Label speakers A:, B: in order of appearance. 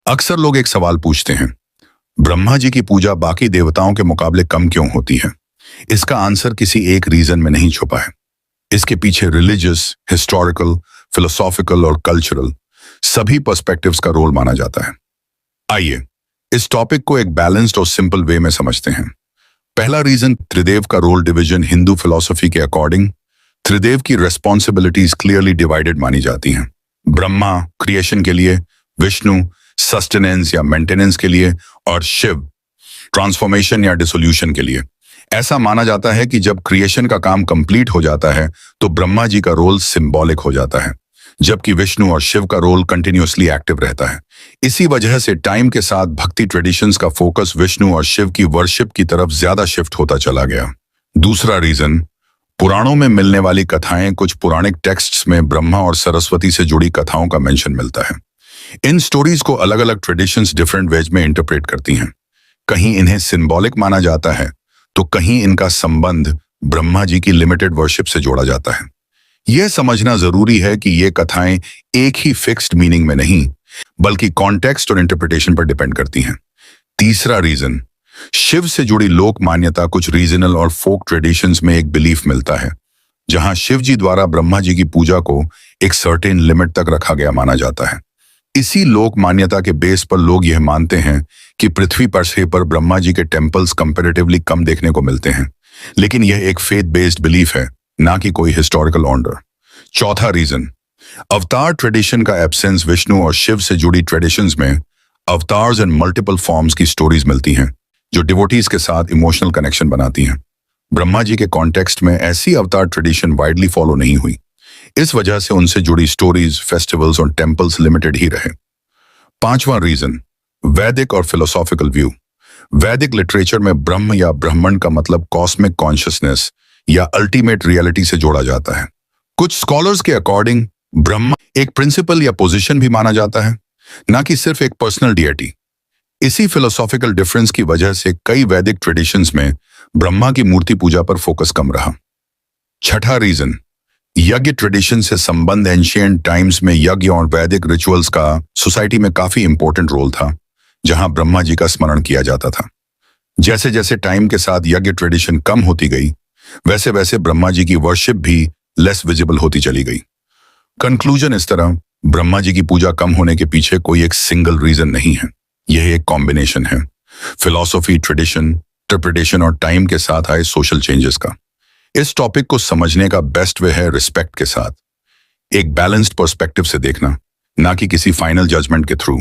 A: अक्सर लोग एक सवाल पूछते हैं, ब्रह्मा जी की पूजा बाकी देवताओं के मुकाबले कम क्यों होती है? इसका आंसर किसी एक रीजन में नहीं छुपा है। इसके पीछे रिलीजियस, हिस्टोरिकल, फिलोसॉफिकल और कल्चरल सभी पर्सपेक्टिव्स का रोल माना जाता है। आइए इस टॉपिक को एक बैलेंस्ड और सिंपल वे में समझते हैं। पहला रीजन, त्रिदेव का रोल डिवीजन। हिंदू फिलॉसफी के अकॉर्डिंग त्रिदेव की रेस्पॉन्सिबिलिटीज क्लियरली डिवाइडेड मानी जाती हैं। ब्रह्मा क्रिएशन के लिए, विष्णु सस्टेनेंस या मेंटेनेंस के लिए और शिव ट्रांसफॉर्मेशन या डिसोल्यूशन के लिए। ऐसा माना जाता है कि जब क्रिएशन का काम कंप्लीट हो जाता है तो ब्रह्मा जी का रोल सिंबॉलिक हो जाता है, जबकि विष्णु और शिव का रोल कंटिन्यूअसली एक्टिव रहता है। इसी वजह से टाइम के साथ भक्ति ट्रेडिशंस का फोकस विष्णु और शिव की वर्शिप की तरफ ज्यादा शिफ्ट होता चला गया। दूसरा रीजन, पुराणों में मिलने वाली कथाएं। कुछ पौराणिक टेक्स्ट्स में ब्रह्मा और सरस्वती से जुड़ी कथाओं का मेंशन मिलता है। इन स्टोरीज को अलग अलग ट्रेडिशंस डिफरेंट वेज में इंटरप्रेट करती हैं। कहीं इन्हें सिंबॉलिक माना जाता है तो कहीं इनका संबंध ब्रह्मा जी की लिमिटेड वर्शिप से जोड़ा जाता है। यह समझना जरूरी है कि ये कथाएं एक ही फिक्स्ड मीनिंग में नहीं बल्कि कॉन्टेक्स्ट और इंटरप्रिटेशन पर डिपेंड करती हैं। तीसरा रीजन, शिव से जुड़ी लोक मान्यता। कुछ रीजनल और फोक ट्रेडिशंस में एक बिलीफ मिलता है जहां शिव जी द्वारा ब्रह्मा जी की पूजा को एक सर्टेन लिमिट तक रखा गया माना जाता है। इसी लोक मान्यता के बेस पर लोग यह मानते हैं कि पृथ्वी पर ब्रह्मा जी के टेम्पल्स कंपैरेटिवली कम देखने को मिलते हैं, लेकिन यह एक फेथ बेस्ड बिलीफ है, ना कि कोई हिस्टोरिकल ऑर्डर। चौथा रीजन, अवतार ट्रेडिशन का एब्सेंस। विष्णु और शिव से जुड़ी ट्रेडिशंस में अवतार्स एंड मल्टीपल फॉर्म्स की स्टोरीज मिलती हैं जो डिवोटीज के साथ इमोशनल कनेक्शन बनाती हैं। ब्रह्मा जी के कॉन्टेक्स्ट में ऐसी अवतार ट्रेडिशन वाइडली फॉलो नहीं हुई। इस वजह से उनसे जुड़ी स्टोरीज, फेस्टिवल्स और टेम्पल्स लिमिटेड ही रहे। पांचवा रीजन, वैदिक और फिलोसॉफिकल व्यू। वैदिक लिटरेचर में ब्रह्म या ब्रह्मंड का मतलब कॉस्मिक कॉन्शियसनेस या अल्टीमेट रियलिटी से जोड़ा जाता है। कुछ स्कॉलर्स के अकॉर्डिंग ब्रह्मा एक प्रिंसिपल या पोजीशन भी माना जाता है, ना कि सिर्फ एक पर्सनल डिएटी। इसी फिलोसॉफिकल डिफरेंस की वजह से कई वैदिक ट्रेडिशंस में ब्रह्मा की मूर्ति पूजा पर फोकस कम रहा। छठा रीजन, यज्ञ ट्रेडिशन से संबंध। एंशिएंट टाइम्स में यज्ञ और वैदिक रिचुअल्स का सोसाइटी में काफी इंपॉर्टेंट रोल था, जहां ब्रह्मा जी का स्मरण किया जाता था। जैसे जैसे टाइम के साथ यज्ञ ट्रेडिशन कम होती गई, वैसे वैसे ब्रह्मा जी की वर्शिप भी लेस विजिबल होती चली गई। कंक्लूजन इस तरह, ब्रह्मा जी की पूजा कम होने के पीछे कोई एक सिंगल रीजन नहीं है। यह एक कॉम्बिनेशन है फिलॉसफी, ट्रेडिशन, इंटरप्रिटेशन और टाइम के साथ आए सोशल चेंजेस का। इस टॉपिक को समझने का बेस्ट वे है रिस्पेक्ट के साथ, एक बैलेंस्ड पर्सपेक्टिव से देखना, ना कि किसी फाइनल जजमेंट के थ्रू।